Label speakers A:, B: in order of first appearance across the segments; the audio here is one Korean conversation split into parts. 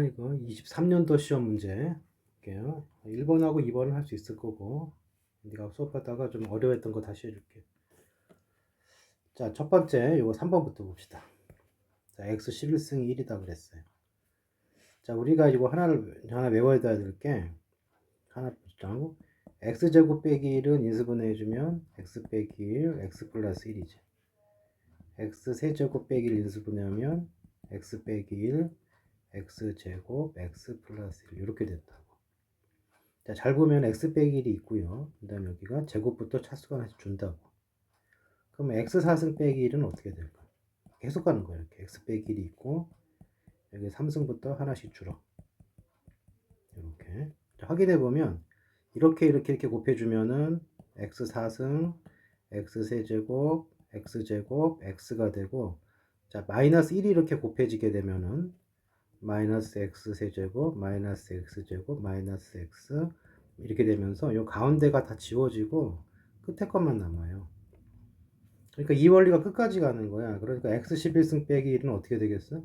A: 이거 23년도 시험 문제 할게요. 1번하고 2번은 할 수 있을 거고, 네가 수업하다가 좀 어려웠던 거 다시 해줄게. 자, 첫 번째 이거 3번부터 봅시다. 자, x 11승 1이다 그랬어요. 자, 우리가 이거 하나 외워야 될 게 하나 보자고. x제곱 빼기 1은 인수분해 해주면 x 빼기 1, x 플러스 1이지. x 세제곱 빼기 1 인수분해하면 x 빼기 1, x제곱, x 플러스 1 이렇게 된다고. 자, 잘 보면 x 빼기 1이 있고요. 그 다음에 여기가 제곱부터 차수가 하나씩 준다고. 그럼 x 4승 빼기 1은 어떻게 될까? 계속 가는 거예요. 이렇게 x 빼기 1이 있고 여기 3승부터 하나씩 줄어. 이렇게. 자, 확인해 보면 이렇게 곱해주면은 x 4승, x 세제곱, x제곱, x가 되고, 자, 마이너스 1이 이렇게 곱해지게 되면은 마이너스 x 세제곱, 마이너스 x제곱, 마이너스 x 이렇게 되면서 요 가운데가 다 지워지고 끝에 것만 남아요. 그러니까 이 원리가 끝까지 가는 거야. 그러니까 x 11승 빼기 1은 어떻게 되겠어?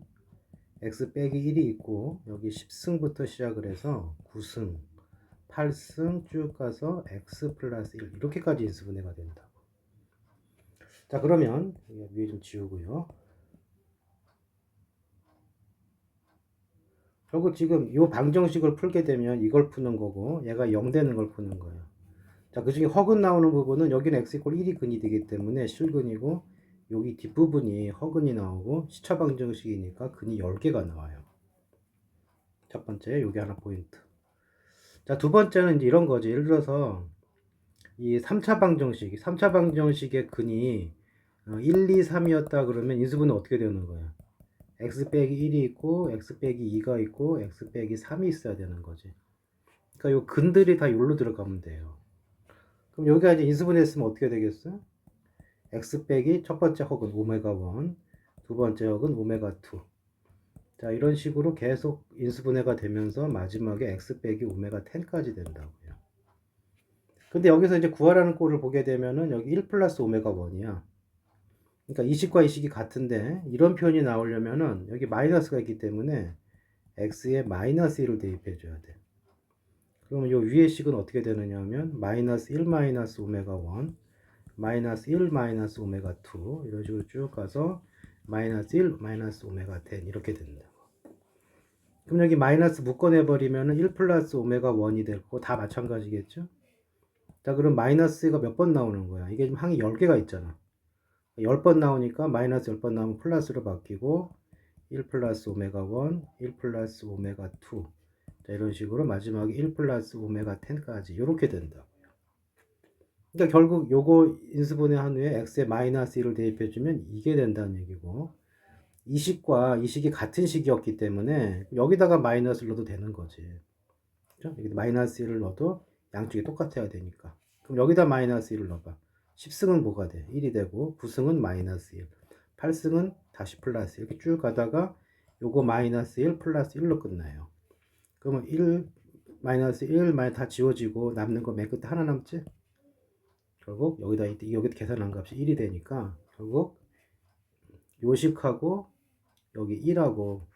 A: x 빼기 1이 있고 여기 10승부터 시작을 해서 9승, 8승 쭉 가서 x 플러스 1 이렇게까지 인수분해가 된다고. 자, 그러면 위에 좀 지우고요. 결국 지금 이 방정식을 풀게 되면 이걸 푸는 거고 얘가 0 되는 걸 푸는 거예요. 자, 그 중에 허근 나오는 부분은 여기는 x 이퀄 1이 근이 되기 때문에 실근이고 여기 뒷부분이 허근이 나오고 시차 방정식이니까 근이 10개가 나와요. 첫 번째 여기 하나 포인트. 자, 두 번째는 이제 이런 거지. 예를 들어서 이 3차 방정식의 근이 1, 2, 3이었다 그러면 인수분해 어떻게 되는 거야? x 빼기 1이 있고 x 빼기 2가 있고 x 빼기 3이 있어야 되는 거지. 그러니까 요 근들이 다 여기로 들어가면 돼요. 그럼 여기가 이제 인수분해 했으면 어떻게 되겠어? x 빼기 첫 번째 혹은 오메가 1, 두 번째 혹은 오메가 2. 자, 이런 식으로 계속 인수분해가 되면서 마지막에 x 빼기 오메가 10까지 된다고요. 근데 여기서 이제 구하라는 꼴을 보게 되면은 여기 1 플러스 오메가 1이야. 그러니까 이 식과 이 식이 같은데 이런 표현이 나오려면은 여기 마이너스가 있기 때문에 x에 마이너스 1을 대입해 줘야 돼. 그러면 이 위의 식은 어떻게 되느냐 하면 마이너스 1 마이너스 오메가 1, 마이너스 1 마이너스 오메가 2 이런 식으로 쭉 가서 마이너스 1 마이너스 오메가 10 이렇게 된다. 그럼 여기 마이너스 묶어내 버리면 1 플러스 오메가 1이 되고 다 마찬가지겠죠. 자, 그럼 마이너스가 몇 번 나오는 거야? 이게 지금 항이 10개가 있잖아. 10번 나오니까 마이너스 10번 나오면 플러스로 바뀌고 1 플러스 오메가 1, 1 플러스 오메가 2. 자, 이런 식으로 마지막에 1 플러스 오메가 10까지 이렇게 된다. 그러니까 결국 요거 인수분해 한 후에 x에 마이너스 1을 대입해주면 이게 된다는 얘기고, 이 식과 이 식이 같은 식이었기 때문에 여기다가 마이너스를 넣어도 되는 거지. 그렇죠? 여기 마이너스 1을 넣어도 양쪽이 똑같아야 되니까. 그럼 여기다 마이너스 1을 넣어봐. 10승은 뭐가 돼? 1이 되고 9승은 마이너스 1, 8승은 다시 플러스 1. 이렇게 쭉 가다가 요거 마이너스 1 플러스 1로 끝나요. 그러면 1 마이너스 1 다 지워지고 남는 거 맨 끝에 하나 남지? 결국 여기다 계산한 값이 1이 되니까 결국 요식하고 여기 1하고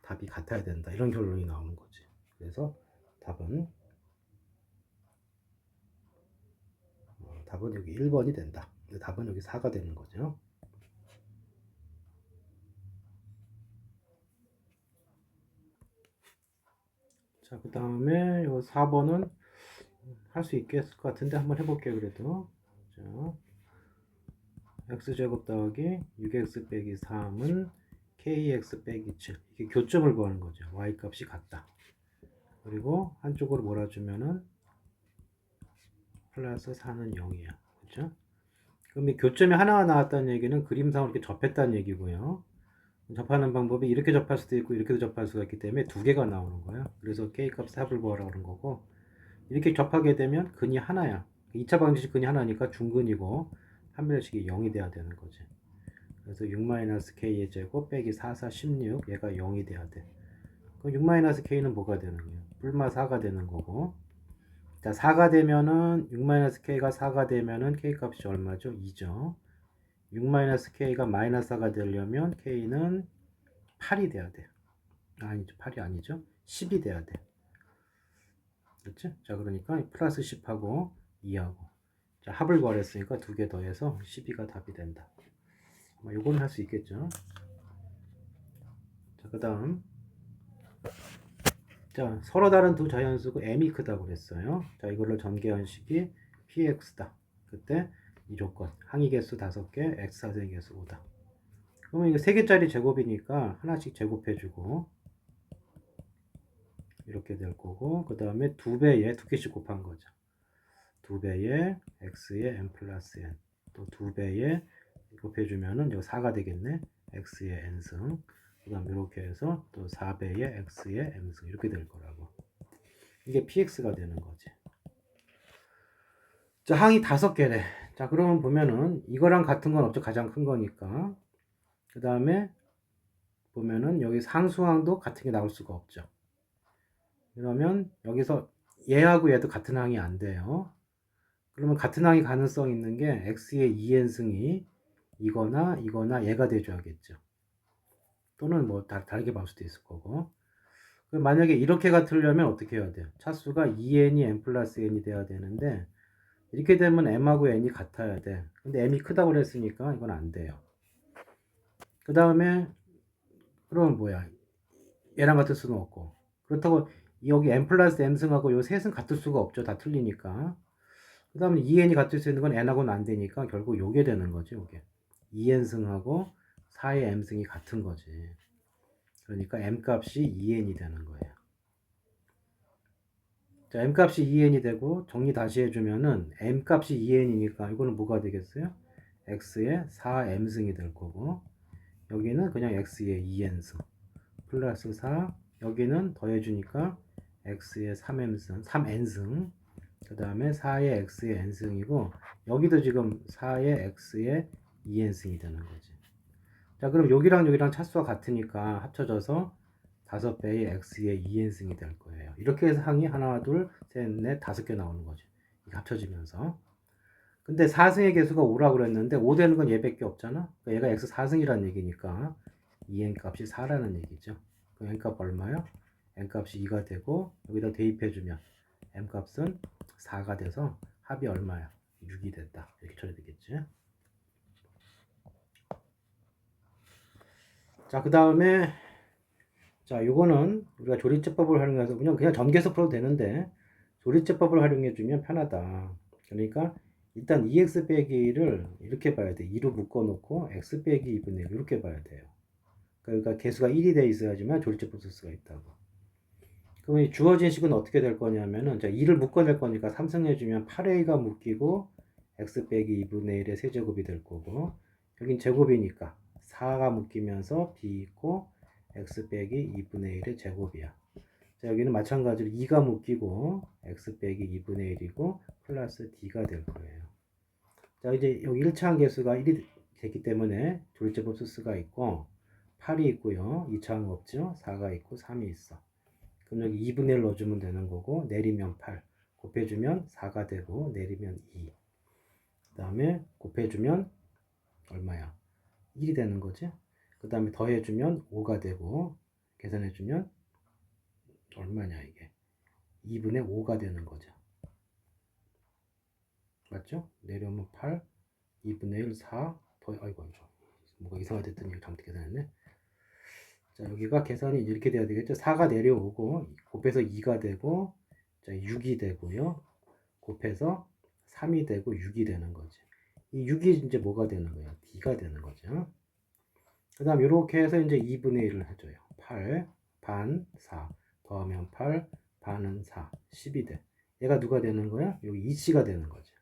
A: 답이 같아야 된다. 이런 결론이 나오는 거지. 그래서 답은 여기 1번이 된다. 답은 여기 4가 되는 거죠. 자, 그 다음에 요 4번은 할 수 있겠을 것 같은데 한번 해볼게요. 그래도 자, x제곱 더하기 6x 빼기 3은 kx 빼기 7. 이게 교점을 구하는 거죠. y 값이 같다. 그리고 한쪽으로 몰아주면은 플러스 4는 0이야. 그렇죠? 그럼 이 교점이 하나가 나왔다는 얘기는 그림상으로 이렇게 접했다는 얘기고요. 접하는 방법이 이렇게 접할 수도 있고 이렇게도 접할 수가 있기 때문에 두 개가 나오는 거야. 그래서 k값 4을 구하라고 그런 거고, 이렇게 접하게 되면 근이 하나야. 2차 방정식 근이 하나니까 중근이고 한별식이 0이 돼야 되는 거지. 그래서 6-k의 제곱 빼기 4, 4, 16 얘가 0이 돼야 돼. 그럼 6-k는 뭐가 되는 거야? 뿔마 4가 되는 거고, 자, 4가 되면은 6-k가 4가 되면은 k 값이 얼마죠? 2죠. 6-k가 마이너스 4가 되려면 k는 8이 돼야 돼. 아니죠. 8이 아니죠. 10이 돼야 돼. 그렇지? 자, 그러니까 플러스 10하고 2하고. 자, 합을 구하랬으니까 두 개 더해서 12가 답이 된다. 요거는 할 수 있겠죠. 자, 그 다음. 자, 서로 다른 두 자연수고 m이 크다고 그랬어요. 자, 이걸로 전개한식이 px다. 그때 이 조건. 항의 개수 5개, x 사선의 개수 5다. 그러면 이거 3개짜리 제곱이니까 하나씩 제곱해주고 이렇게 될 거고, 그 다음에 2배에 2개씩 곱한 거죠. 2배에 x의 n 플러스 n, 또 2배에 곱해주면은 여기 4가 되겠네. x의 n승. 그 다음 이렇게 해서 또 4배의 x의 m승 이렇게 될 거라고. 이게 px가 되는 거지. 자, 항이 5개래. 자, 그러면 보면은 이거랑 같은 건 없죠. 가장 큰 거니까. 그 다음에 보면은 여기 상수항도 같은 게 나올 수가 없죠. 그러면 여기서 얘하고 얘도 같은 항이 안 돼요. 그러면 같은 항이 가능성 있는 게 x의 2n승이 이거나 얘가 돼줘야겠죠. 또는 뭐 다르게 볼 수도 있을 거고. 만약에 이렇게 같으려면 어떻게 해야 돼요? 차수가 2n이 n 플러스 n이 돼야 되는데 이렇게 되면 m하고 n이 같아야 돼. 근데 m이 크다고 그랬으니까 이건 안 돼요. 그 다음에 그러면 뭐야? 얘랑 같을 수는 없고. 그렇다고 여기 n 플러스 m승하고 요 셋은 같을 수가 없죠. 다 틀리니까. 그 다음에 2n이 같을 수 있는 건 n하고는 안 되니까 결국 요게 되는 거지. 요게 2n승하고 4의 m승이 같은 거지. 그러니까 m 값이 2n이 되는 거예요. 자, m 값이 2n이 되고 정리 다시 해주면은 m 값이 2n이니까 이거는 뭐가 되겠어요? x의 4m승이 될 거고 여기는 그냥 x의 2n승 플러스 4 여기는 더해주니까 x의 3m승 3n승 그 다음에 4의 x의 n승이고 여기도 지금 4의 x의 2n승이 되는 거지. 자, 그럼 여기랑 차수가 같으니까 합쳐져서 5배의 x의 2n승이 될 거예요. 이렇게 해서 항이 하나, 둘, 셋, 넷, 5개 나오는 거죠. 이게 합쳐지면서. 근데 4승의 개수가 5라고 그랬는데 5 되는 건 얘밖에 없잖아. 그러니까 얘가 x 4승이라는 얘기니까 2n 값이 4라는 얘기죠. 그럼 n 값 얼마요? n 값이 2가 되고 여기다 대입해주면 m 값은 4가 돼서 합이 얼마야? 6이 됐다. 이렇게 처리되겠지. 자, 그 다음에 자, 요거는 우리가 조리제법을 활용해서 그냥 전개해서 풀어도 되는데 조리제법을 활용해 주면 편하다. 그러니까 일단 2x 빼기 1을 이렇게 봐야 돼. 2로 묶어 놓고 x 빼기 2분의 1 이렇게 봐야 돼요. 그러니까 개수가 1이 돼 있어야지만 조리제법 쓸 수가 있다고. 그럼 이 주어진 식은 어떻게 될 거냐면은 자, 2를 묶어낼 거니까 3승해 주면 8a가 묶이고 x 빼기 2분의 1의 세제곱이 될 거고 여긴 제곱이니까 4가 묶이면서 b 있고 x 빼기 2분의 1의 제곱이야. 자, 여기는 마찬가지로 2가 묶이고 x 빼기 2분의 1이고 플러스 d가 될 거예요. 자, 이제 여기 1차항 개수가 1이 됐기 때문에 조리제법 쓸 수가 있고 8이 있고요. 2차항 없죠. 4가 있고 3이 있어. 그럼 여기 2분의 1 넣어주면 되는 거고 내리면 8 곱해주면 4가 되고 내리면 2 그 다음에 곱해주면 얼마야? 1이 되는 거지. 그 다음에 더해주면 5가 되고 계산해주면 얼마냐 이게 2분의 5가 되는 거죠. 맞죠? 내려오면 8 2분의 1 4 아이고 뭐가 이상하게 됐더니 이거 잘못 계산했네. 자, 여기가 계산이 이렇게 돼야 되겠죠. 4가 내려오고 곱해서 2가 되고 자, 6이 되고요. 곱해서 3이 되고 6이 되는 거죠. 이 6이 이제 뭐가 되는 거예요? d가 되는 거죠. 그 다음 이렇게 해서 이제 2분의 1을 해줘요. 8 반 4 더하면 8 반은 4 10이 돼. 얘가 누가 되는 거야? 여기 2c가 되는 거죠.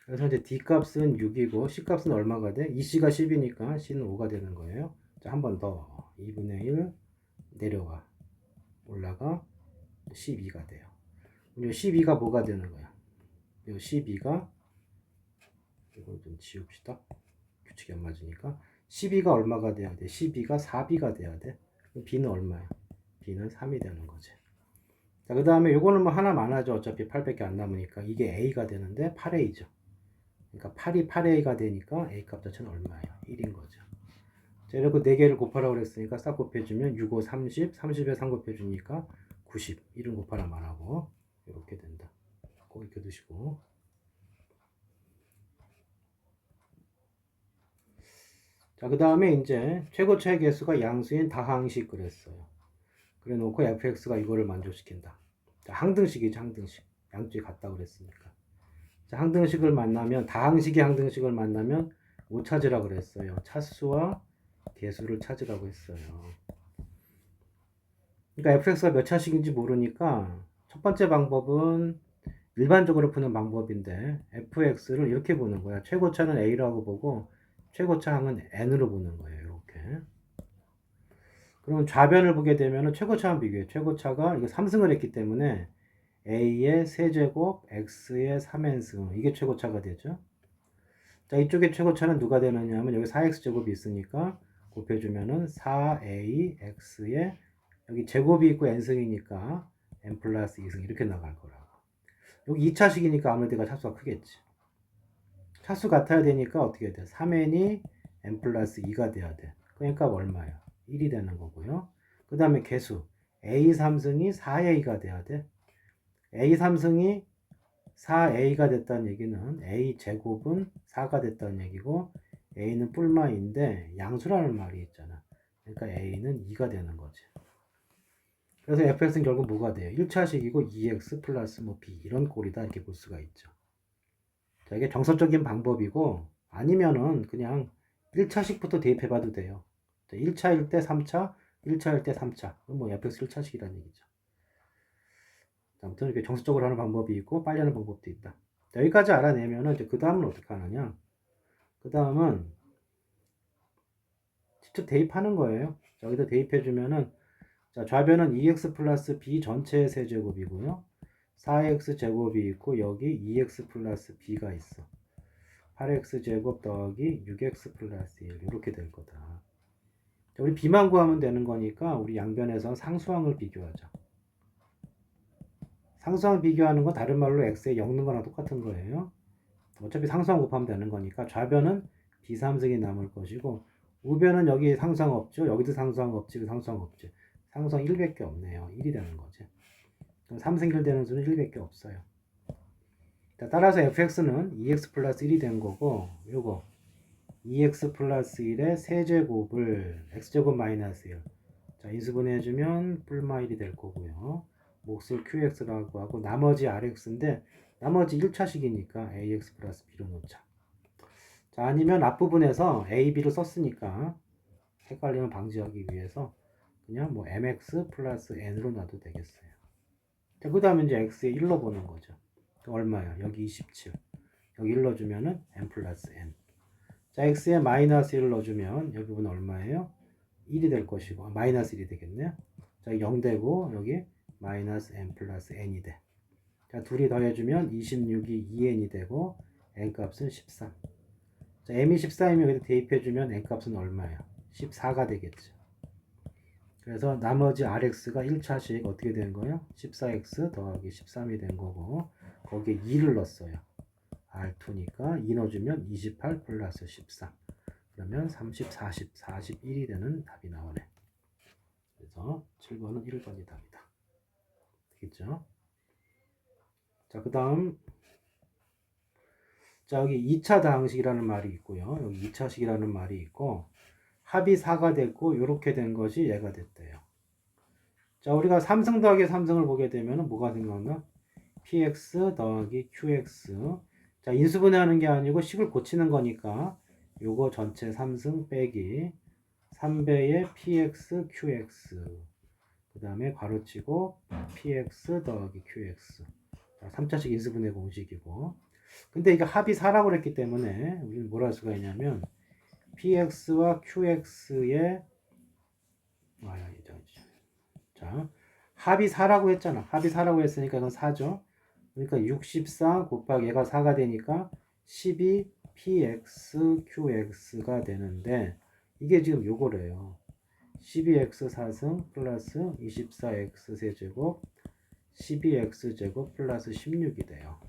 A: 그래서 이제 d 값은 6이고 c 값은 얼마가 돼? 2c가 10이니까 c는 5가 되는 거예요. 자, 한 번 더 2분의 1 내려가 올라가 12가 돼요. 이 12가 뭐가 되는 거야? 이 12가 이걸 좀 지웁시다. 규칙이 안 맞으니까 12가 얼마가 돼야 돼? 12가 4b가 돼야 돼. b는 얼마야? b는 3이 되는 거지. 자, 그 다음에 요거는 뭐 하나만 하죠. 어차피 8밖에 안 남으니까 이게 a가 되는데 8a죠. 그러니까 8이 8a가 되니까 a 값 자체는 얼마예요? 1인 거죠. 자, 이렇게 4개를 곱하라고 그랬으니까 싹 곱해주면 6, 5, 30, 30에 3 곱해주니까 90. 1은 곱하라 말하고 이렇게 된다. 꼭 이렇게 두시고. 자, 그 다음에 이제 최고차의 개수가 양수인 다항식 그랬어요. 그래 놓고 fx가 이거를 만족시킨다. 자, 항등식이죠, 항등식. 양쪽이 같다 그랬으니까. 자, 항등식을 만나면, 다항식의 항등식을 만나면 뭐 찾으라 그랬어요? 차수와 개수를 찾으라고 했어요. 그러니까 fx가 몇 차식인지 모르니까 첫 번째 방법은 일반적으로 푸는 방법인데 fx를 이렇게 보는 거야. 최고차는 a라고 보고 최고차 항은 n으로 보는 거예요. 이렇게. 그러면 좌변을 보게 되면 최고차와 비교해. 최고차가 이거 3승을 했기 때문에 a의 세제곱 x의 3n승 이게 최고차가 되죠. 자, 이쪽에 최고차는 누가 되느냐 하면 여기 4x제곱이 있으니까 곱해주면은 4ax의 여기 제곱이 있고 n승이니까 n 플러스 2승 이렇게 나갈 거라고. 여기 2차식이니까 아무래도 차수가 크겠지. 차수 같아야 되니까 어떻게 해야 돼? 3n이 n 플러스 2가 돼야 돼. 그러니까 얼마야? 1이 되는 거고요. 그 다음에 개수 a 3승이 4a가 돼야 돼. a 3승이 4a가 됐다는 얘기는 a 제곱은 4가 됐다는 얘기고 a는 뿔마인데 양수라는 말이 있잖아. 그러니까 a는 2가 되는 거지. 그래서 fx는 결국 뭐가 돼요? 1차식이고 2x 플러스 뭐 b 이런 꼴이다 이렇게 볼 수가 있죠. 자, 이게 정석적인 방법이고 아니면은 그냥 1차식부터 대입해봐도 돼요. 자, 1차일 때 3차, 1차일 때 3차. 뭐 fx 1차식이라는 얘기죠. 아무튼 이렇게 정석적으로 하는 방법이 있고 빨리 하는 방법도 있다. 자, 여기까지 알아내면은 이제 그 다음은 어떻게 하느냐? 그 다음은 직접 대입하는 거예요. 자, 여기다 대입해주면은 자, 좌변은 2x 플러스 b 전체의 세제곱이고요. 4x 제곱이 있고 여기 2x 플러스 b가 있어. 8x 제곱 더하기 6x 플러스 1 이렇게 될 거다. 자, 우리 b만 구하면 되는 거니까 우리 양변에서 상수항을 비교하자. 상수항 비교하는 건 다른 말로 x에 엮는 거랑 똑같은 거예요. 어차피 상수항 곱하면 되는 거니까 좌변은 b3승이 남을 것이고 우변은 여기 상수항 없죠. 여기도 상수항 없지. 상수항 없지. 상수항 1밖에 없네요. 1이 되는 거지. 그럼 3승 1되는 수는 1밖에 없어요. 자, 따라서 fx는 2x 플러스 1이 된 거고 요거 2x 플러스 1의 세제곱을 x제곱 마이너스 1 자, 인수분해해주면 뿔마 1이 될 거고요. 몫을 qx라고 하고 나머지 rx인데 나머지 1차식이니까 ax 플러스 b로 놓자. 자, 아니면 앞부분에서 a, b를 썼으니까 헷갈림을 방지하기 위해서 그냥 뭐 mx 플러스 n으로 놔도 되겠어요. 자, 그 다음에 이제 x에 1로 보는 거죠. 얼마야? 여기 27. 여기 1 넣어주면은 n 플러스 n. 자, x에 마이너스 1을 넣어주면 여기 부분 얼마예요? 1이 될 것이고 마이너스 1이 되겠네요. 자, 0 되고 여기 마이너스 n 플러스 n이 돼. 자, 둘이 더해주면 26이 2n이 되고 n 값은 13. 자, m이 14이면 여기다 대입해주면 n 값은 얼마야? 14가 되겠죠. 그래서 나머지 rx가 1차식 어떻게 된 거예요? 14x 더하기 13이 된 거고 거기에 2를 넣었어요. R2니까 2 넣어주면 28 플러스 13 그러면 30, 40, 41이 되는 답이 나오네. 그래서 7번은 1번이 답이다. 되겠죠? 자, 그 다음 자, 여기 2차 다항식이라는 말이 있고요. 여기 2차식이라는 말이 있고 합이 4가 됐고 이렇게 된 것이 얘가 됐대요. 자, 우리가 3승 더하기 3승을 보게 되면 뭐가 생각나? px 더하기 qx 자, 인수분해하는 게 아니고 식을 고치는 거니까 요거 전체 3승 빼기 3배의 px qx 그 다음에 괄호치고 px 더하기 qx 자, 3차식 인수분해 공식이고 근데 이게 합이 4라고 그랬기 때문에 우리는 뭘 할 수가 있냐면 px와 qx의 자, 합이 4라고 했잖아. 합이 4라고 했으니까 이건 4죠. 그러니까 64 곱하기 얘가 4가 되니까 12 px qx가 되는데 이게 지금 요거래요. 12x 4승 플러스 24x 세제곱 12x 제곱 플러스 16이 돼요.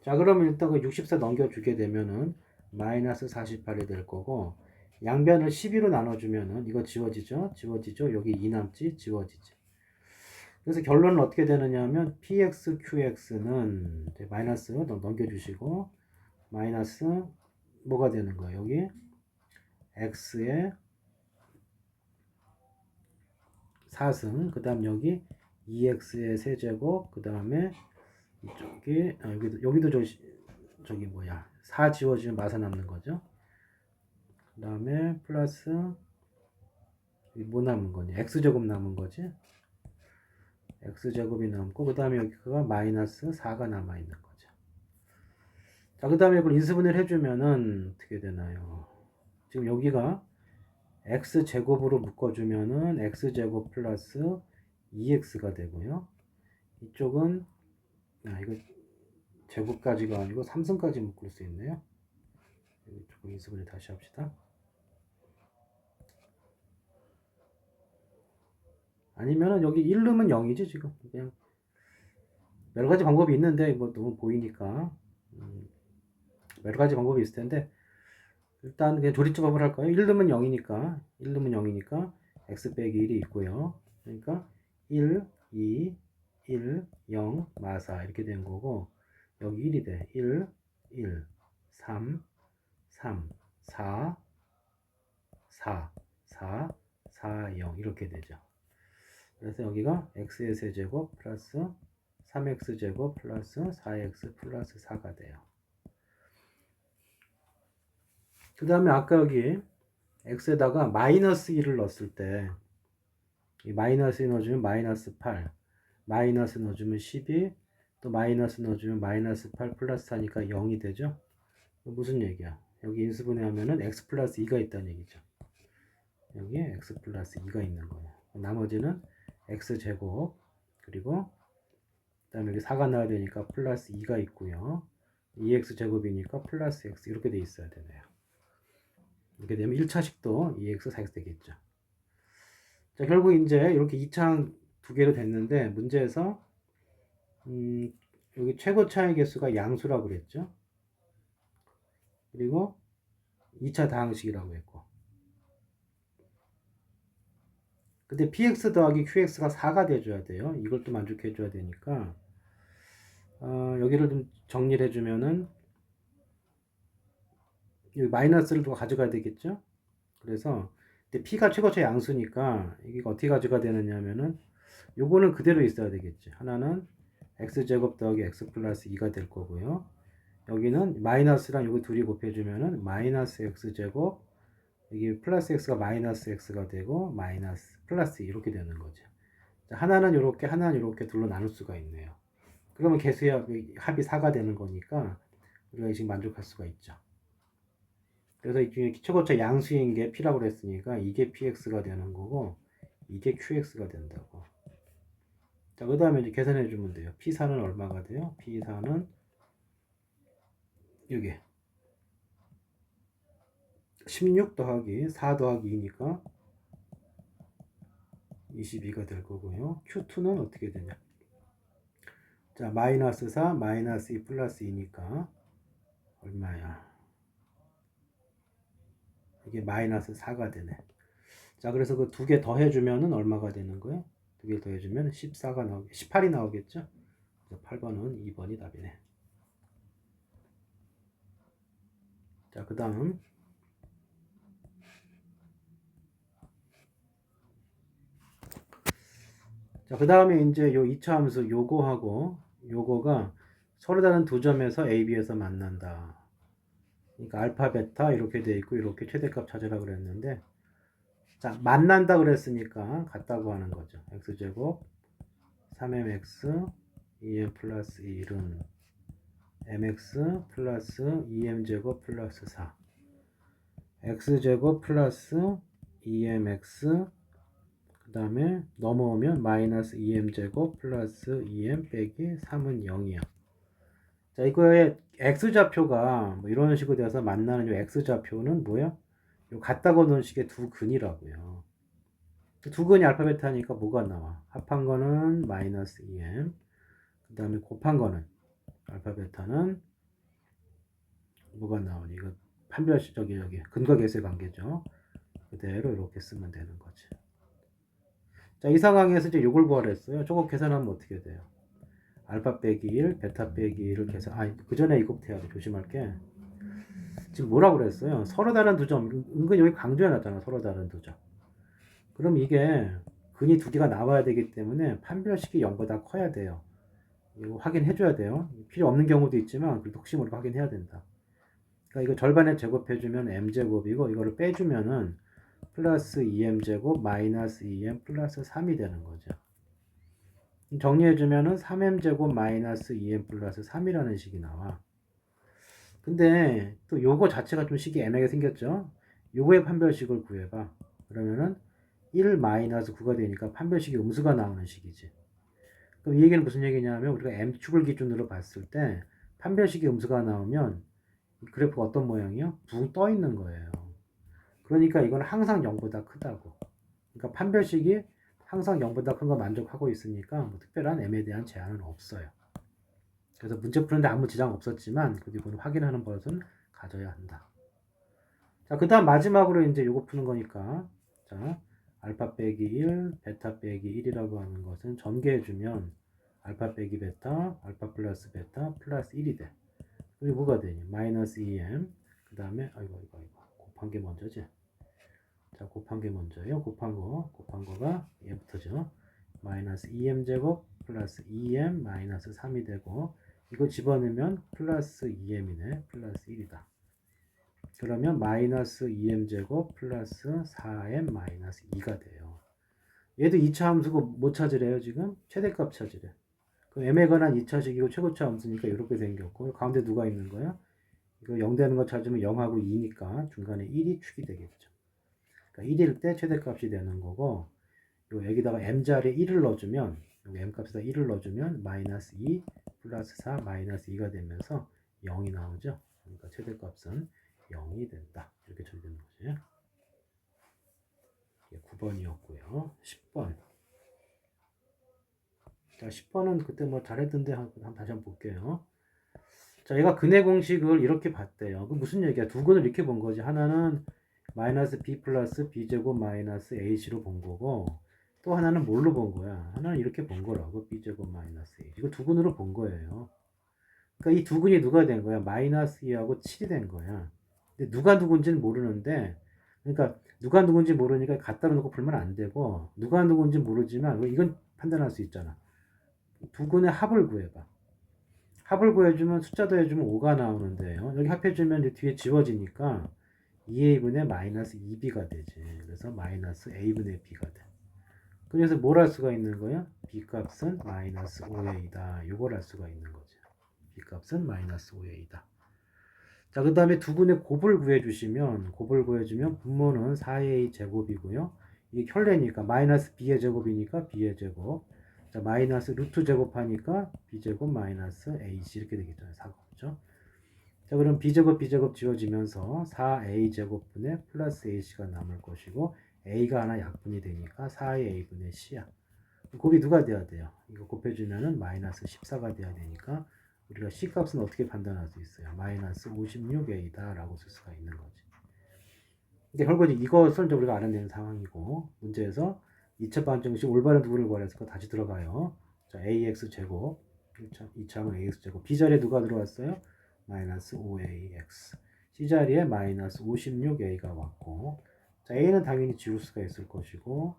A: 자, 그러면 일단 그 64 넘겨주게 되면은 마이너스 48이 될 거고 양변을 12로 나눠주면은 이거 지워지죠? 지워지죠? 여기 2 남지? 지워지지. 그래서 결론은 어떻게 되느냐 하면 px, qx는 마이너스 넘겨주시고 마이너스 뭐가 되는 거예요? 여기 x의 4승 그 다음 여기 2x의 세제곱 그 다음에 이쪽에 여기도 저기 뭐야 4 지워지면 마사 남는 거죠. 그 다음에 플러스 뭐 남은 거냐 x제곱 남은 거지. x제곱이 남고 그 다음에 여기가 마이너스 4가 남아있는 거죠. 자, 그 다음에 이걸 인수분해를 해주면은 어떻게 되나요? 지금 여기가 x제곱으로 묶어주면은 x제곱 플러스 2x가 되고요. 이쪽은 이거 제곱까지가 아니고 3승까지 묶을 수 있네요. 조금 인수분해 다시 합시다. 아니면은 여기 1 넣으면 0이지 지금. 그냥 여러 가지 방법이 있는데 뭐 너무 보이니까 여러 가지 방법이 있을 텐데 일단 그냥 조리조합을 할까요? 1 넣으면 0이니까 1 넣으면 0이니까 x 빼기 1이 있고요. 그러니까 1, 2, 1, 0, 마사 이렇게 된 거고 여기 1이 돼. 1, 1, 3, 3, 4, 4, 4, 4, 0 이렇게 되죠. 그래서 여기가 x의 세제곱 플러스 3x제곱 플러스 4x 플러스 4가 돼요. 그 다음에 아까 여기 x에다가 마이너스 1을 넣었을 때 이 마이너스 1 넣어주면 마이너스 8 마이너스 넣어주면 12 또 마이너스 넣어주면 마이너스 8 플러스 4니까 0이 되죠. 무슨 얘기야? 여기 인수분해 하면은 x 플러스 2가 있다는 얘기죠. 여기에 x 플러스 2가 있는 거예요. 나머지는 x제곱 그리고 그 다음에 여기 4가 나와야 되니까 플러스 2가 있고요. 2x제곱이니까 플러스 x 이렇게 돼 있어야 되네요. 이렇게 되면 1차식도 2x, 4x 되겠죠. 자, 결국 이제 이렇게 2차항 두 개로 됐는데 문제에서 여기 최고 차의 개수가 양수라고 그랬죠. 그리고 2차 다항식이라고 했고 근데 px 더하기 qx가 4가 돼줘야 돼요. 이걸 또 만족해 줘야 되니까 여기를 좀 정리를 해주면은 여기 마이너스를 또 가져가야 되겠죠. 그래서 근데 p가 최고차 양수니까 이게 어떻게 가져가 되느냐 하면은 요거는 그대로 있어야 되겠지. 하나는 x제곱 더하기 x 플러스 2가 될 거고요. 여기는 마이너스랑 요거 둘이 곱해주면은 마이너스 x제곱 여기 플러스 x가 마이너스 x가 되고 마이너스 플러스 이렇게 되는 거죠. 하나는 이렇게 하나는 이렇게 둘로 나눌 수가 있네요. 그러면 개수의 합이 4가 되는 거니까 우리가 지금 만족할 수가 있죠. 그래서 이 중에 최고차 양수인 게 p라고 그랬으니까 이게 px가 되는 거고 이게 qx가 된다고. 자, 그 다음에 이제 계산해 주면 돼요. p4는 얼마가 돼요? p4는 이게 16 더하기 4 더하기 2니까 22가 될 거고요. q2는 어떻게 되냐? 자, 마이너스 4 마이너스 2 플러스 2니까 얼마야? 이게 마이너스 4가 되네. 자, 그래서 그 두 개 더해주면은 얼마가 되는 거예요? 두 개 더해주면 14가 나오겠, 18이 나오겠죠? 그래서 8번은 2번이 답이네. 자, 그 다음. 자, 그 다음에 이제 요 2차 함수 요거하고 요거가 서로 다른 두 점에서 A, B에서 만난다. 그러니까 알파, 베타 이렇게 돼 있고 이렇게 최대값 찾으라 그랬는데 자, 만난다 그랬으니까 같다고 하는 거죠. x제곱 3mx 2m 플러스 1은 mx 플러스 2m제곱 플러스 4 x제곱 플러스 2mx 그 다음에 넘어오면 마이너스 2m제곱 플러스 2m 빼기 3은 0이야. 자, 이거의 x좌표가 뭐 이런 식으로 돼서 만나는 이 x좌표는 뭐야? 요 같다고 놓은 식의 두 근이라고요. 두 근이 알파 베타니까 뭐가 나와? 합한 거는 마이너스 2m 그 다음에 곱한 거는 알파 베타는 뭐가 나오니? 이거 판별식 여기 근거 계수의 관계죠. 그대로 이렇게 쓰면 되는 거지. 자, 이 상황에서 이제 요걸 구하라 했어요. 저거 계산하면 어떻게 돼요? 알파 빼기 1, 베타 빼기 1을 계산, 그 전에 이거부터 해야 돼. 조심할 게. 지금 뭐라고 그랬어요? 서로 다른 두 점. 은근 여기 강조해놨잖아. 서로 다른 두 점. 그럼 이게 근이 두 개가 나와야 되기 때문에 판별식이 0보다 커야 돼요. 이거 확인해줘야 돼요. 필요 없는 경우도 있지만 그래도 혹시 모르고 확인해야 된다. 그러니까 이거 절반에 제곱해주면 m제곱이고 이거를 빼주면은 플러스 2m제곱 마이너스 2m 플러스 3이 되는 거죠. 정리해주면은 3m제곱 마이너스 2m 플러스 3이라는 식이 나와. 근데 또 요거 자체가 좀 식이 애매하게 생겼죠. 요거의 판별식을 구해봐. 그러면은 1 마이너스 9가 되니까 판별식이 음수가 나오는 식이지. 그럼 이 얘기는 무슨 얘기냐면 우리가 m축을 기준으로 봤을 때 판별식이 음수가 나오면 그래프가 어떤 모양이요? 붕 떠 있는 거예요. 그러니까 이건 항상 0보다 크다고. 그러니까 판별식이 항상 0보다 큰 거 만족하고 있으니까 뭐 특별한 m에 대한 제한은 없어요. 그래서 문제 푸는데 아무 지장 없었지만 그래도 이건 확인하는 버릇은 가져야 한다. 자, 그 다음 마지막으로 이제 요거 푸는 거니까 자, 알파 빼기 1, 베타 빼기 1이라고 하는 것은 전개해주면 알파 빼기 베타, 알파 플러스 베타 플러스 1이 돼. 그리고 뭐가 되니? 마이너스 2m 그 다음에 아이고 곱한 게 먼저지. 자, 곱한 게 먼저예요. 곱한 거가 얘부터죠. 마이너스 2m 제곱 플러스 2m 마이너스 3이 되고 이거 집어넣으면 플러스 2m이네. 플러스 1이다. 그러면 마이너스 2m 제곱 플러스 4m 마이너스 2가 돼요. 얘도 2차 함수고 뭐 찾으래요 지금? 최대값 찾으래. 그럼 m에 관한 2차식이고 최고차 함수니까 이렇게 생겼고 가운데 누가 있는 거야? 이거 0 되는 거 찾으면 0하고 2니까 중간에 1이 축이 되겠죠. 그러니까 1일 때 최대값이 되는 거고 여기다가 m자리에 1을 넣어주면 여기 m값에다 1을 넣어주면 마이너스 2 플러스 4 마이너스 2가 되면서 0이 나오죠. 그러니까 최대값은 0이 된다. 이렇게 처리되는 거죠. 9번이었고요. 10번. 자, 10번은 그때 뭐 잘했던데 다시 한번 볼게요. 자, 얘가 근의 공식을 이렇게 봤대요. 그 무슨 얘기야? 두 근을 이렇게 본 거지. 하나는 마이너스 b 플러스 b제곱 마이너스 ac로 본 거고 또 하나는 뭘로 본 거야? 하나는 이렇게 본 거라고. b제곱 마이너스 a. 이거 두 근으로 본 거예요. 그러니까 이 두 근이 누가 된 거야? 마이너스 2하고 7이 된 거야. 근데 누가 누군지는 모르는데 그러니까 누가 누군지 모르니까 갖다 놓고 풀면 안 되고 누가 누군지 모르지만 이건 판단할 수 있잖아. 두 근의 합을 구해봐. 합을 구해주면 숫자 더해주면 5가 나오는데요. 여기 합해주면 이제 뒤에 지워지니까 2a분의 마이너스 2b가 되지. 그래서 마이너스 a분의 b가 돼. 그래서 뭘 할 수가 있는 거야? b값은 마이너스 5a다. 이걸 할 수가 있는 거죠. b값은 마이너스 5a다. 자, 그 다음에 두 분의 곱을 구해주시면 분모는 4a 제곱이고요. 이게 혈례니까 마이너스 b의 제곱이니까 b의 제곱. 자, 마이너스 루트 제곱하니까 b제곱 마이너스 ac 이렇게 되겠잖아요. 4곱죠. 자, 그럼 b제곱 지워지면서 4a 제곱분의 플러스 ac가 남을 것이고 a가 하나 약분이 되니까 4a분의 c야. 곱이 누가 돼야 돼요? 이거 곱해주면은 마이너스 14가 돼야 되니까 우리가 C값은 어떻게 판단할 수 있어요? 마이너스 56A다 라고 쓸 수가 있는 거지. 근데 결국 이것을 이제 우리가 알아내는 상황이고 문제에서 2차 반정식 올바른 두분을 구하랬으니까 다시 들어가요. 자, AX 제곱 2차는 AX 제곱 B자리에 누가 들어왔어요? 마이너스 5AX C자리에 마이너스 56A가 왔고 자, A는 당연히 지울 수가 있을 것이고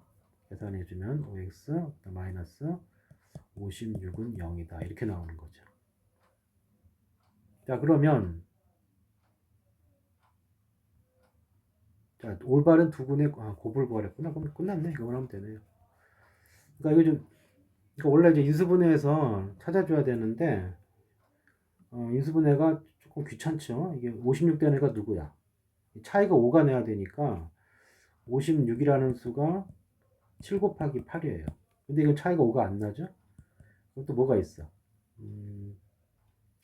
A: 계산해주면 5X 마이너스 56은 0이다 이렇게 나오는 거죠. 자, 그러면 자, 올바른 두 군의 곱을 구하랬구나. 그럼 끝났네. 이거만 하면 되네요. 그러니까 이거 좀 그러니까 원래 이제 인수분해에서 찾아줘야 되는데 인수분해가 조금 귀찮죠. 이게 56되는 애가 누구야? 차이가 5가 내야 되니까 56이라는 수가 7 곱하기 8이에요. 근데 이거 차이가 5가 안 나죠? 그럼 또 뭐가 있어?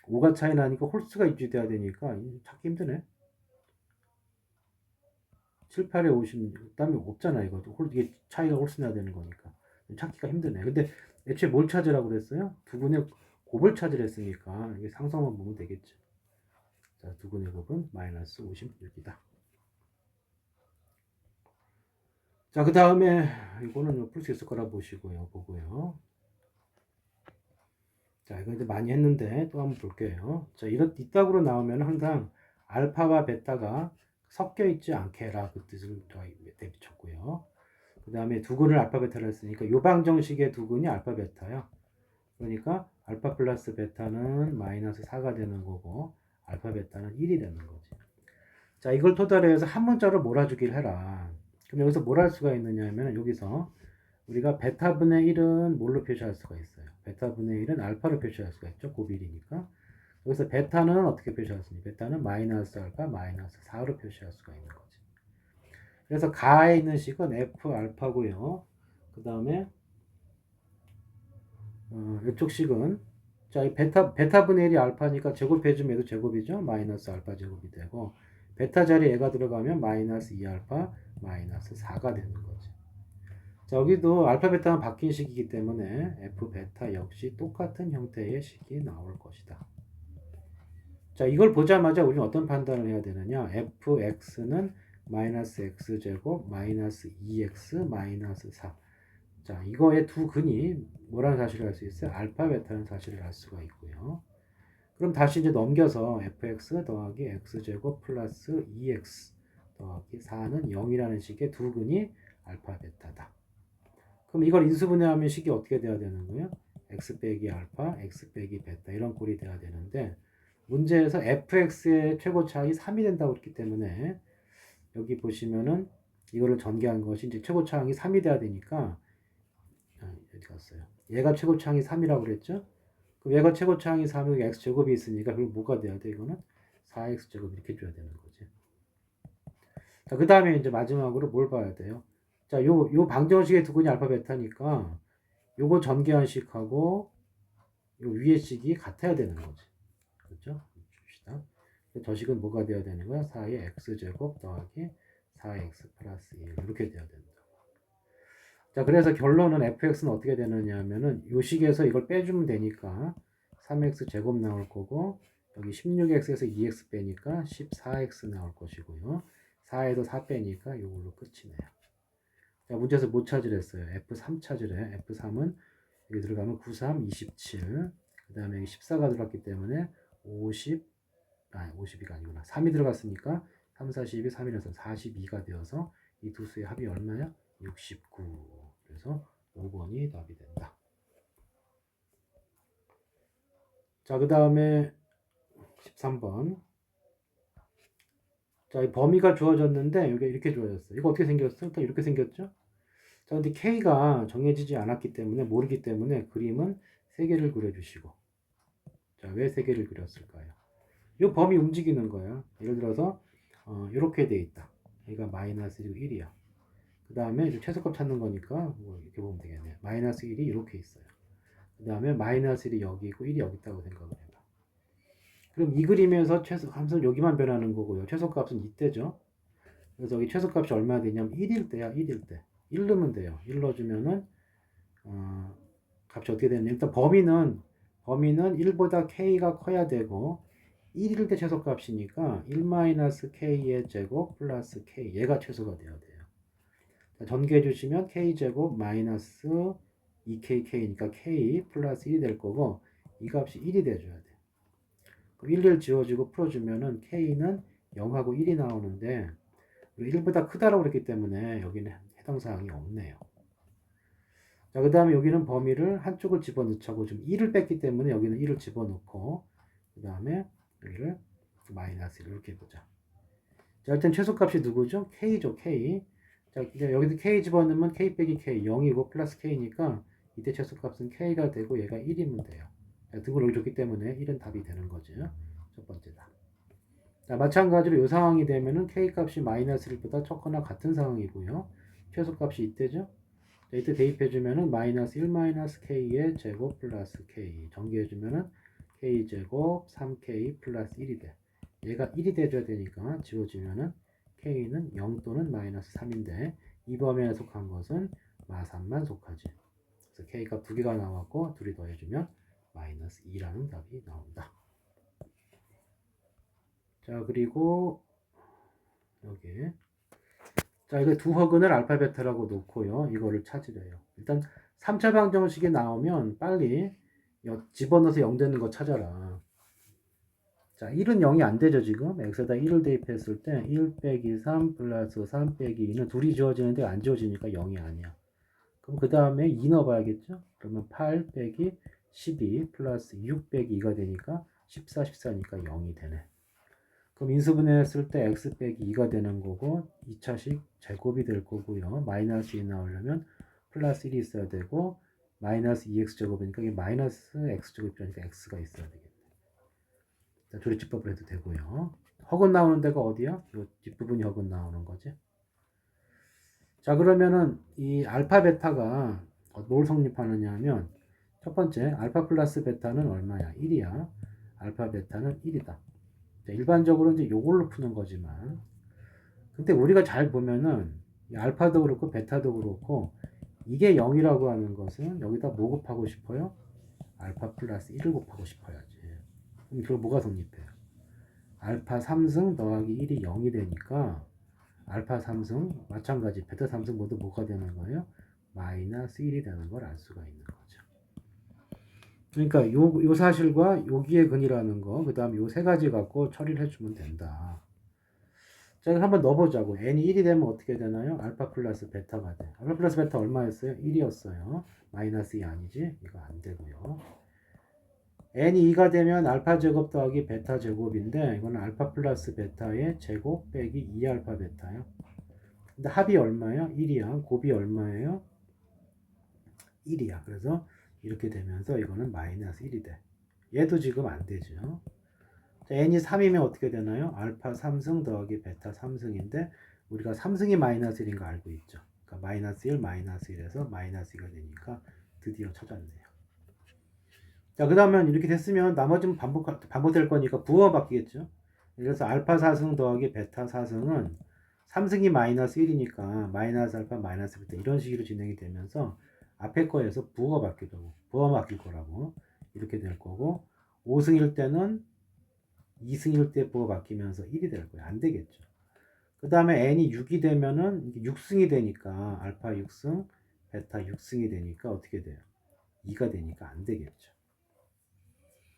A: 5가 차이 나니까 홀수가 유지돼야 되니까 찾기 힘드네. 7, 8에 56. 그다음에 없잖아, 이거. 이게 차이가 홀수 나야 되는 거니까. 찾기가 힘드네. 근데 애초에 뭘 찾으라고 그랬어요? 두 분의 곱을 찾으랬으니까 이게 상수만 보면 되겠죠. 자, 두근의 곱은 마이너스 56이다. 자, 그 다음에 이거는 풀 수 있을 거라 보고요. 자, 이거 이제 많이 했는데 또 한번 볼게요. 자, 이따구로 나오면 항상 알파와 베타가 섞여 있지 않게라 그 뜻을 대비쳤고요. 그 다음에 두근을 알파 베타를 했으니까 요 방정식의 두근이 알파 베타요. 그러니까 알파 플러스 베타는 마이너스 4가 되는 거고 알파 베타는 1이 되는 거지. 자, 이걸 토달로 해서 한 문자로 몰아주길 해라. 그럼 여기서 뭘 할 수가 있느냐 하면 여기서 우리가 베타분의 1은 뭘로 표시할 수가 있어요? 베타분의 1은 알파로 표시할 수가 있죠. 곱일이니까. 여기서 베타는 어떻게 표시할 수 있니? 베타는 마이너스 알파 마이너스 4로 표시할 수가 있는 거지. 그래서 가에 있는 식은 F 알파고요. 그 다음에 이쪽 식은 자, 이 베타분의 1이 알파니까 제곱해주면 얘도 제곱이죠. 마이너스 알파 제곱이 되고 베타 자리에 얘가 들어가면 마이너스 2알파 마이너스 4가 되는 거지. 자, 여기도 알파 베타는 바뀐 식이기 때문에 F 베타 역시 똑같은 형태의 식이 나올 것이다. 자, 이걸 보자마자 우리는 어떤 판단을 해야 되느냐? fx는 마이너스 x제곱 마이너스 2x 마이너스 4. 자, 이거의 두 근이 뭐라는 사실을 알 수 있어요? 알파 베타라는 사실을 알 수가 있고요. 그럼 다시 이제 넘겨서 fx 더하기 x제곱 플러스 2x 더하기 4는 0이라는 식의 두 근이 알파 베타다. 그럼 이걸 인수분해하면 식이 어떻게 돼야 되는 거예요? x 빼기 알파, x 빼기 베타 이런 꼴이 돼야 되는데 문제에서 fx의 최고 차이 3이 된다고 했기 때문에 여기 보시면은 이거를 전개한 것이 이제 최고 차항이 3이 돼야 되니까 어디 갔어요? 얘가 최고 차항이 3이라고 그랬죠? 그럼 얘가 최고 차항이 3이고 x제곱이 있으니까 그럼 뭐가 돼야 돼? 이거는 4x제곱 이렇게 줘야 되는 거지. 자, 그 다음에 이제 마지막으로 뭘 봐야 돼요? 자, 요 방정식의 두근이 알파 베타니까 요거 전개한 식하고 요 위의 식이 같아야 되는 거지. 그렇죠? 줍시다. 저 식은 뭐가 되어야 되는 거야? 4의 x제곱 더하기 4x 플러스 1 이렇게 돼야 된다. 자, 그래서 결론은 fx는 어떻게 되느냐 하면은 요 식에서 이걸 빼주면 되니까 3x 제곱 나올 거고 여기 16x에서 2x 빼니까 14x 나올 것이고요. 4에서 4 빼니까 이걸로 끝이네요. 자, 문제에서 못 찾으랬어요. F3 찾으래. F3은 여기 들어가면 93, 27. 그 다음에 여기 14가 들어갔기 때문에 50이 아니구나. 3이 들어갔으니까 3, 42, 3이라서 42가 되어서 이 두 수의 합이 얼마야? 69. 그래서 5번이 답이 된다. 자, 그 다음에 13번. 자, 이 범위가 주어졌는데 여기 이렇게 주어졌어. 이거 어떻게 생겼어? 일단 이렇게 생겼죠? 자, 근데 K가 정해지지 않았기 때문에 모르기 때문에 그림은 3개를 그려주시고 자, 왜 3개를 그렸을까요? 이 범위 움직이는 거야. 예를 들어서 이렇게 돼 있다. 여기가 마이너스 1이야. 그 다음에 최소값 찾는 거니까 뭐 이렇게 보면 되겠네. 마이너스 1이 이렇게 있어요. 그 다음에 마이너스 1이 여기 있고 1이 여기 있다고 생각을 해봐. 그럼 이 그림에서 함수는 여기만 변하는 거고요. 최소값은 이때죠. 그래서 여기 최소값이 얼마 되냐면 1일 때야. 1일 때. 1 넣으면 돼요. 1 넣어주면은 값이 어떻게 되냐. 일단 범위는 1보다 k가 커야 되고 1일 때 최소값이니까 1-k의 제곱 플러스 k 얘가 최소가 되어야 돼요. 전개해 주시면 k제곱 마이너스 2kk니까 k 플러스 1이 될 거고 이 값이 1이 돼줘야 돼. 그럼 1을 지워주고 풀어주면은 k는 0하고 1이 나오는데 1보다 크다라고 그랬기 때문에 여기는 해당 사항이 없네요. 자, 그 다음에 여기는 범위를 한쪽을 집어넣자고 지금 1을 뺐기 때문에 여기는 1을 집어넣고 그 다음에 여기를 마이너스 1 이렇게 해보자. 자, 일단 최소값이 누구죠? k죠, k. 자, 이제 여기도 k 집어넣으면 k 빼기 k 0이고 플러스 k니까 이때 최소값은 k가 되고 얘가 1이면 돼요. 등을 여기 줬기 때문에 1은 답이 되는 거죠. 첫 번째다. 자, 마찬가지로 이 상황이 되면은 k 값이 마이너스 1보다 적거나 같은 상황이고요. 최소값이 이때죠. 자, 이때 대입해주면은 마이너스 1 마이너스 k의 제곱 플러스 k 전개해주면은 k 제곱 3k 플러스 1이 돼. 얘가 1이 돼줘야 되니까 지워지면은 k는 0 또는 마이너스 3인데 이 범위에 속한 것은 마3만 속하지. 그래서 k가 두 개가 나왔고 둘이 더해주면 마이너스 2라는 답이 나온다. 자, 그리고 여기. 자, 이거 두 허근을 알파 베타라고 놓고요. 이거를 찾으래요. 일단 3차 방정식이 나오면 빨리 집어넣어서 0 되는 거 찾아라. 자, 1은 0이 안 되죠, 지금. x에다 1을 대입했을 때 1 빼기 3 플러스 3 빼기 2는 둘이 지워지는데 안 지워지니까 0이 아니야. 그럼 그 다음에 2 넣어봐야겠죠? 그러면 8 빼기 12 플러스 6 빼기 2가 되니까 14, 14니까 0이 되네. 그럼 인수분해했을 때 x 빼기 2가 되는 거고 2차식 제곱이 될 거고요. 마이너스 2 나오려면 플러스 1이 있어야 되고 마이너스 2x 제곱이니까 이게 마이너스 x 제곱이니까 x가 있어야 되겠네. 자, 조리집법을 해도 되고요. 허근 나오는 데가 어디야? 이 뒷부분이 허근 나오는 거지. 자, 그러면은 이 알파 베타가 뭘 성립하느냐 하면 첫 번째 알파 플러스 베타는 얼마야? 1이야. 알파 베타는 1이다. 일반적으로 이제 요걸로 푸는 거지만 근데 우리가 잘 보면은 알파도 그렇고 베타도 그렇고 이게 0이라고 하는 것은 여기다 뭐 곱하고 싶어요? 알파 플러스 1을 곱하고 싶어야지. 그럼 그걸 뭐가 성립해요? 알파 3승 더하기 1이 0이 되니까 알파 3승 마찬가지 베타 3승 모두 뭐가 되는 거예요? 마이너스 1이 되는 걸 알 수가 있는 거죠. 그러니까 요 사실과 여기의 근이라는 거, 그 다음 요 세 가지 갖고 처리를 해주면 된다. 자, 이걸 한번 넣어보자고. n이 1이 되면 어떻게 되나요? 알파 플러스 베타가 돼. 알파 플러스 베타 얼마였어요? 1이었어요. 마이너스 2 아니지? 이거 안 되고요. n이 2가 되면 알파 제곱 더하기 베타 제곱인데 이거는 알파 플러스 베타의 제곱 빼기 2알파 베타요. 근데 합이 얼마야? 1이야. 곱이 얼마예요? 1이야. 그래서 이렇게 되면서 이거는 마이너스 1이 돼. 얘도 지금 안 되죠. 자, n이 3이면 어떻게 되나요? 알파 3승 더하기 베타 3승인데 우리가 3승이 마이너스 1인 거 알고 있죠. 그러니까 마이너스 1, 마이너스 1에서 마이너스 2가 되니까 드디어 찾았네요. 자, 그 다음에 이렇게 됐으면 나머지는 반복될 거니까 부호가 바뀌겠죠. 그래서 알파 4승 더하기 베타 4승은 3승이 마이너스 1이니까 마이너스 알파 마이너스 베타 이런 식으로 진행이 되면서 앞에 거에서 부호가 바뀔 거라고 이렇게 될 거고 5승일 때는 2승일 때 부호가 바뀌면서 1이 될 거예요. 안 되겠죠. 그 다음에 n이 6이 되면은 6승이 되니까 알파 6승 베타 6승이 되니까 어떻게 돼요? 2가 되니까 안 되겠죠.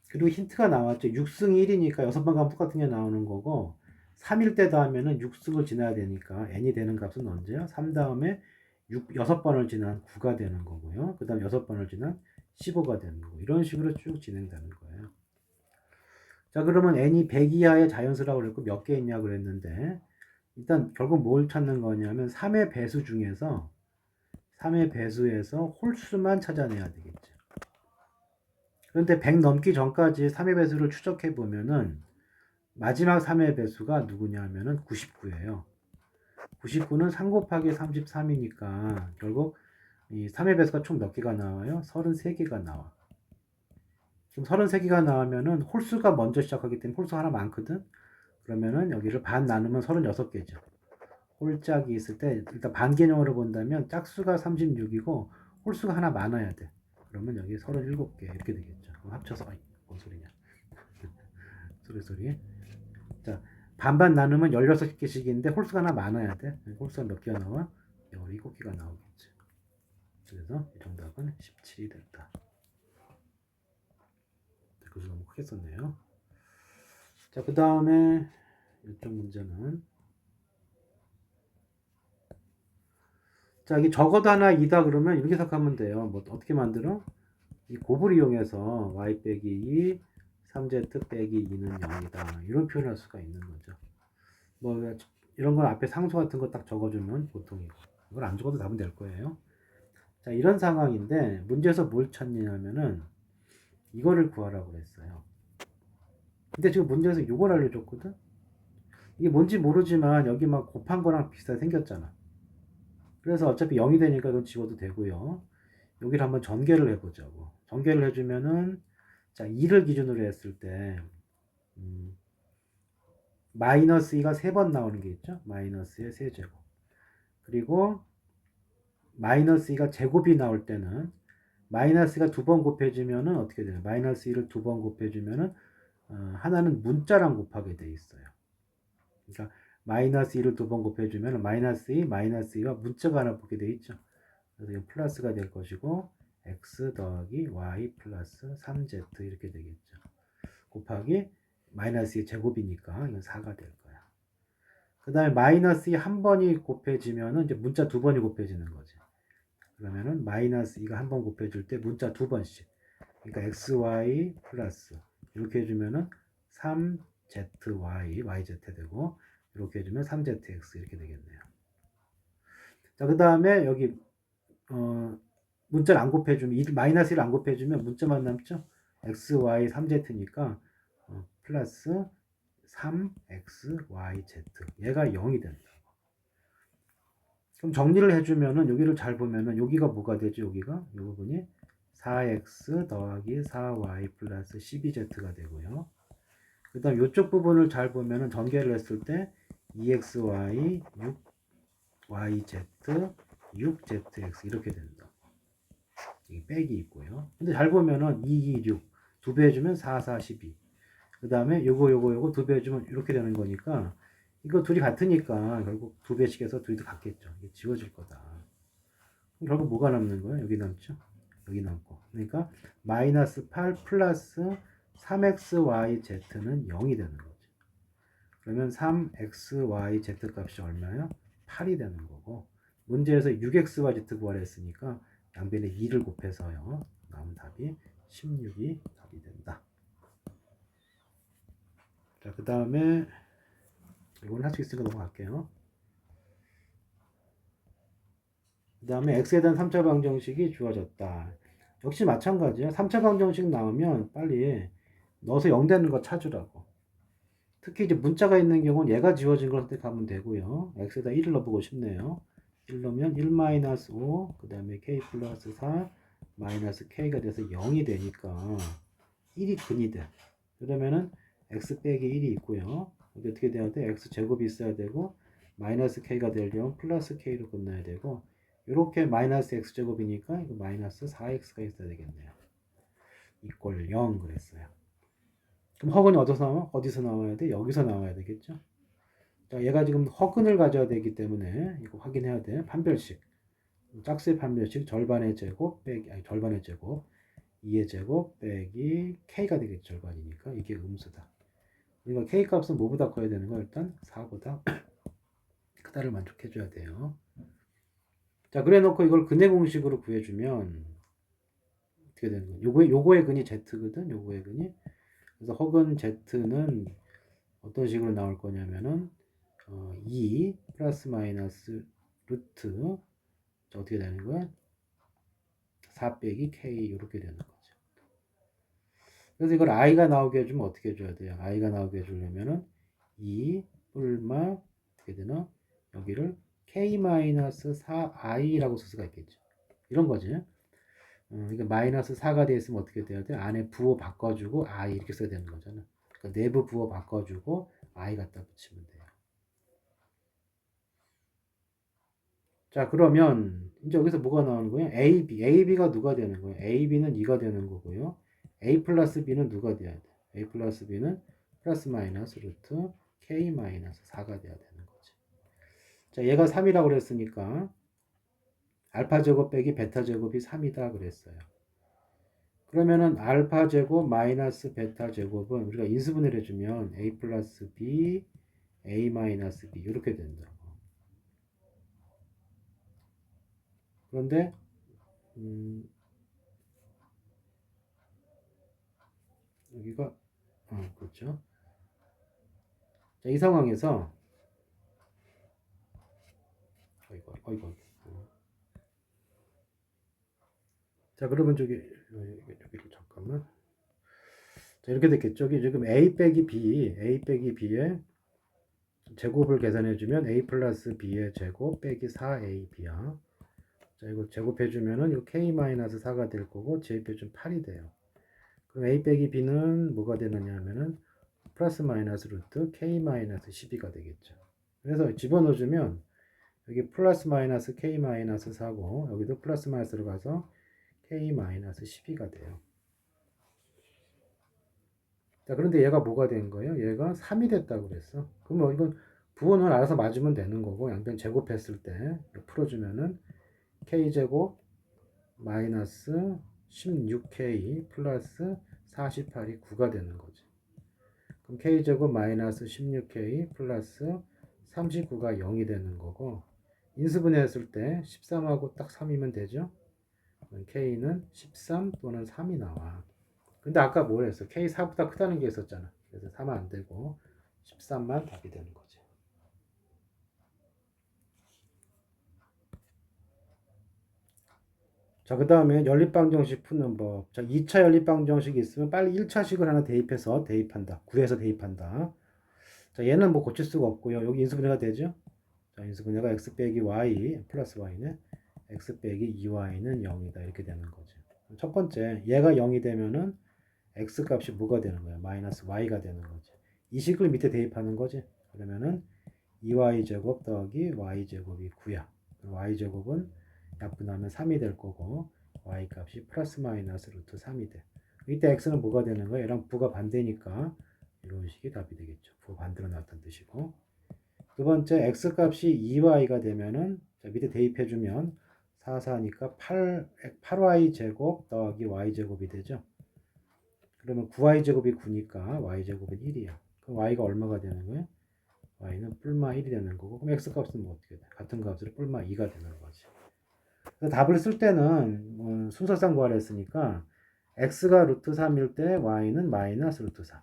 A: 그리고 힌트가 나왔죠. 6승이 1이니까 6번 가면 똑같은 게 나오는 거고 3일 때 다음에는 6승을 지나야 되니까 n이 되는 값은 언제요? 3 다음에 6번을 지난 9가 되는 거고요. 그 다음 6번을 지난 15가 되는 거고 이런 식으로 쭉 진행되는 거예요. 자, 그러면 n이 100 이하의 자연수라고 그랬고 몇 개 있냐고 그랬는데 일단 결국 뭘 찾는 거냐면 3의 배수 중에서 3의 배수에서 홀수만 찾아내야 되겠죠. 그런데 100 넘기 전까지 3의 배수를 추적해 보면은 마지막 3의 배수가 누구냐 하면은 99예요. 99는 3 곱하기 33이니까 결국 이 3의 배수가 총 몇 개가 나와요? 33개가 나와. 지금 33개가 나오면은 홀수가 먼저 시작하기 때문에 홀수 하나 많거든. 그러면은 여기를 반 나누면 36개죠. 홀짝이 있을 때 일단 반 개념으로 본다면 짝수가 36이고 홀수가 하나 많아야 돼. 그러면 여기 37개 이렇게 되겠죠. 그럼 합쳐서 뭔 소리냐. 소리. 자, 반반 나누면 16개씩인데 홀수가 하나 많아야 돼. 홀수가 몇 개가 나와? 17개가 나오겠지. 그래서 이 정답은 17이 됐다. 그래서 너무 크게 썼네요. 자, 그 다음에 이쪽 문제는 자, 이게 적어도 하나 2다 그러면 이렇게 생각하면 돼요. 뭐 어떻게 만들어? 이 곱을 이용해서 y 빼기 2, 3z 빼기 2는 0이다. 이런 표현할 수가 있는 거죠. 뭐 이런 건 앞에 상수 같은 거 딱 적어주면 보통이고 이걸 안 적어도 답은 될 거예요. 자, 이런 상황인데 문제에서 뭘 찾냐면은 이거를 구하라고 그랬어요. 근데 지금 문제에서 이걸 알려줬거든. 이게 뭔지 모르지만 여기 막 곱한 거랑 비슷하게 생겼잖아. 그래서 어차피 0이 되니까 이건 지워도 되고요. 여기를 한번 전개를 해보자고. 전개를 해주면은 자, 2를 기준으로 했을 때 마이너스 2가 3번 나오는 게 있죠. 마이너스의 세제곱. 그리고 마이너스 2가 제곱이 나올 때는 마이너스가 2번 곱해지면은 어떻게 되나요? 마이너스 2를 2번 곱해주면은 하나는 문자랑 곱하게 돼 있어요. 그러니까 마이너스 2를 두 번 곱해주면 마이너스 2, 마이너스 2와 문자가 하나 붙게 돼 있죠. 그래서 이거 플러스가 될 것이고 x 더하기 y 플러스 3z 이렇게 되겠죠. 곱하기 마이너스 2 제곱이니까 이건 4가 될 거야. 그 다음에 마이너스 2 한 번이 곱해지면은 이제 문자 두 번이 곱해지는 거지. 그러면은 마이너스 2가 한 번 곱해줄 때 문자 두 번씩. 그러니까 xy 플러스 이렇게 해주면은 3zy, yz 되고 이렇게 해주면 3zx 이렇게 되겠네요. 자, 그 다음에 여기 문자를 안 곱해주면 마이너스 1을 안 곱해주면 문자만 남죠. xy 3z니까 플러스 3xyz 얘가 0이 된다. 그럼 정리를 해주면은 여기를 잘 보면은 여기가 뭐가 되죠? 여기가 이 부분이 4x 더하기 4y 플러스 12z가 되고요. 그 다음 이쪽 부분을 잘 보면은 전개를 했을 때 2xy 6yz 6zx 이렇게 된다. 이 빼기 있고요. 근데 잘 보면은 2, 2, 6 두 배 해주면 4, 4, 12. 그 다음에 요거 두 배 해주면 이렇게 되는 거니까 이거 둘이 같으니까 결국 두 배씩 해서 둘이 다 같겠죠. 이게 지워질 거다. 그럼 결국 뭐가 남는 거예요? 여기 남죠? 여기 남고. 그러니까 마이너스 8 플러스 3xyz는 0이 되는 거죠. 그러면 3xyz 값이 얼마예요? 8이 되는 거고 문제에서 6xyz 구하랬으니까 양변에 2를 곱해서요. 남은 답이 16이 답이 된다. 자, 그 다음에 이건 할 수 있으니까 넘어갈게요. 그 다음에 x에 대한 3차 방정식이 주어졌다. 역시 마찬가지야. 3차 방정식 나오면 빨리 넣어서 0 되는 거 찾으라고. 특히 이제 문자가 있는 경우는 얘가 지워진 걸 선택하면 되고요. x에다 1을 넣어보고 싶네요. 1 넣으면 1-5, 그 다음에 k 플러스 4, 마이너스 k가 돼서 0이 되니까 1이 근이 돼. 그러면은 x 빼기 1이 있고요. 여기 어떻게 돼야 돼? x 제곱이 있어야 되고 마이너스 k가 되려면 플러스 k로 끝나야 되고 이렇게 마이너스 x 제곱이니까 이거 마이너스 4x가 있어야 되겠네요. 이꼴 0 그랬어요. 그럼 허근이 어디서 나와야 돼? 여기서 나와야 되겠죠? 자, 얘가 지금 허근을 가져야 되기 때문에 이거 확인해야 돼. 판별식. 짝수의 판별식 절반의 제곱 빼기 아니 절반의 제곱 2의 제곱 빼기 k가 되겠죠. 절반이니까 이게 음수다. 그러니까 k 값은 뭐보다 커야 되는 거야? 일단 4보다 크다를 만족해 줘야 돼요. 자, 그래 놓고 이걸 근해 공식으로 구해주면 어떻게 되는 거야? 요거의 근이 z거든. 요거의 근이. 그래서 허근 z는 어떤 식으로 나올 거냐면은 2 플러스 마이너스 루트 어떻게 되는 거야? 4 빼기 k 이렇게 되는 거죠. 그래서 이걸 i가 나오게 해주면 어떻게 해줘야 돼요? i가 나오게 해주려면은 2 뿔마 어떻게 되나? 여기를 k-4i라고 쓸 수가 있겠죠. 이런 거지. 그러니까 마이너스 4가 돼 있으면 어떻게 돼야 돼? 안에 부호 바꿔주고 i 이렇게 써야 되는 거잖아. 그러니까 내부 부호 바꿔주고 i 갖다 붙이면 돼요. 자, 그러면 이제 여기서 뭐가 나오는 거예요? AB가 누가 되는 거예요? AB는 2가 되는 거고요. A 플러스 B는 누가 돼야 돼? A 플러스 B는 플러스 마이너스 루트 K 마이너스 4가 돼야 되는 거지. 자, 얘가 3이라고 그랬으니까 알파 제곱 빼기 베타 제곱이 3이다 그랬어요. 그러면은 알파 제곱 마이너스 베타 제곱은 우리가 인수분해를 해주면 A 플러스 B, A 마이너스 B 이렇게 된다. 그런데 여기가 그렇죠. 자, 이 상황에서 어이구. 자, 그러면 여기를 잠깐만. 자, 이렇게 됐겠죠. 지금 A 빼기 B의 제곱을 계산해주면 A 플러스 B의 제곱 빼기 4AB야. 자, 이거 제곱해주면은 이거 K-4가 될 거고, 제곱해주면 8이 돼요. 그럼 A 빼기 B는 뭐가 되느냐 하면은 플러스 마이너스 루트 K-12가 되겠죠. 그래서 집어넣어주면 여기 플러스 마이너스 K-4고, 여기도 플러스 마이너스로 가서 K-12가 돼요. 자, 그런데 얘가 뭐가 된 거예요? 얘가 3이 됐다고 그랬어. 그럼 이건 부호는 알아서 맞으면 되는 거고 양변 제곱했을 때 풀어주면은 k제곱 마이너스 16k 플러스 48이 9가 되는 거지. 그럼 k제곱 마이너스 16k 플러스 39가 0이 되는 거고 인수분해했을 때 13하고 딱 3이면 되죠. k는 13 또는 3이 나와. 근데 아까 뭐 했어? k 4보다 크다는 게 있었잖아. 그래서 3은 안 되고 13만 답이 되는 거지. 자, 그 다음에 연립방정식 푸는 법. 자, 2차 연립방정식이 있으면 빨리 1차식을 하나 대입해서 대입한다. 구해서 대입한다. 자, 얘는 뭐 고칠 수가 없고요. 여기 인수분해가 되죠? 자, 인수분해가 x 빼기 y 플러스 y네. x 빼기 2y는 0이다. 이렇게 되는 거죠. 첫 번째, 얘가 0이 되면은 x 값이 뭐가 되는 거야? 마이너스 y가 되는 거지. 이 식을 밑에 대입하는 거지. 그러면은 2y제곱 더하기 y제곱이 9야. y제곱은 약분하면 3이 될 거고 y 값이 플러스 마이너스 루트 3이 돼. 이때 x는 뭐가 되는 거야? 얘랑 부가 반대니까 이런 식이 답이 되겠죠. 부 반대로 나왔던 뜻이고. 두 번째 x 값이 2y가 되면은 자, 밑에 대입해주면 4, 4니까 8y 제곱 더하기 y 제곱이 되죠. 그러면 9y 제곱이 9니까 y 제곱은 1이야. 그럼 y가 얼마가 되는 거야? y는 뿔마 1이 되는 거고 그럼 x 값은 뭐 어떻게 돼? 같은 값으로 뿔마 2가 되는 거지. 그래서 답을 쓸 때는 순서상 구하려 했으니까 x가 루트 3일 때 y는 마이너스 루트 3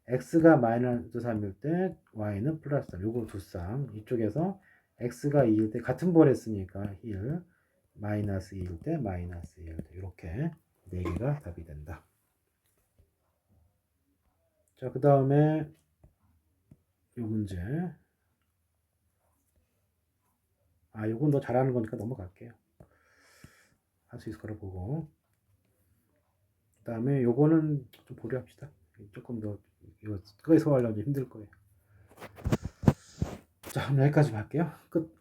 A: x가 마이너스 3일 때 y는 플러스 3 요거 두 쌍 이쪽에서 x가 2일 때 같은 볼 했으니까 1 마이너스 2일 때 마이너스 1 이렇게 4개가 답이 된다. 자, 그 다음에 요 문제 요건 너 잘하는 거니까 넘어갈게요. 할 수 있을 거라 보고 그 다음에 요거는 좀 보려 합시다. 조금 더 이거 소화하려면 힘들 거예요. 자, 오늘 여기까지 할게요. 끝.